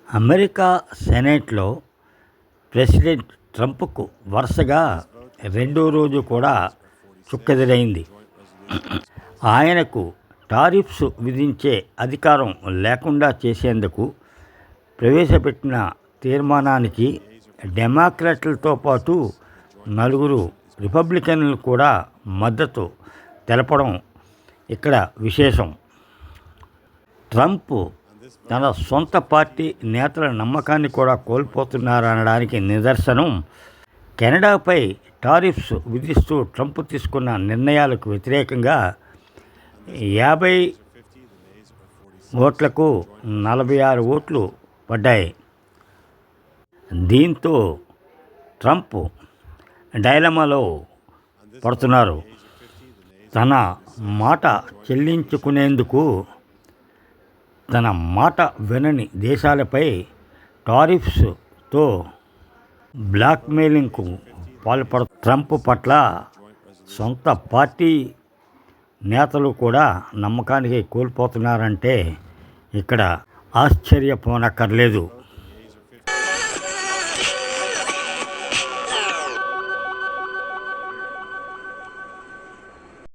America సెనేట్లో president ట్రంప్కు వరుసగా రెండో రోజు కూడా చుక్కెదురైంది. ఆయనకు టారిఫ్స్ విధించే అధికారం లేకుండా చేసేందుకు ప్రవేశపెట్టిన తీర్మానానికి డెమోక్రాట్లతో పాటు నలుగురు రిపబ్లికన్లు కూడా మద్దతు తెలపడం ఇక్కడ విశేషం. ట్రంప్ తన సొంత పార్టీ నేతల నమ్మకాన్ని కూడా కోల్పోతున్నారనడానికి నిదర్శనం కెనడాపై టారిఫ్స్ విధిస్తూ ట్రంప్ తీసుకున్న నిర్ణయాలకు వ్యతిరేకంగా 50 ఓట్లకు 46 ఓట్లు పడ్డాయి. దీంతో ట్రంప్ డైలమాలో పడుతున్నారు. తన మాట చెల్లించుకునేందుకు తన మాట వినని దేశాలపై టారిఫ్స్తో బ్లాక్మెయిలింగ్కు ట్రంప్ పట్ల సొంత పార్టీ నేతలు కూడా నమ్మకానికి కోల్పోతున్నారంటే ఇక్కడ ఆశ్చర్యపోనక్కర్లేదు.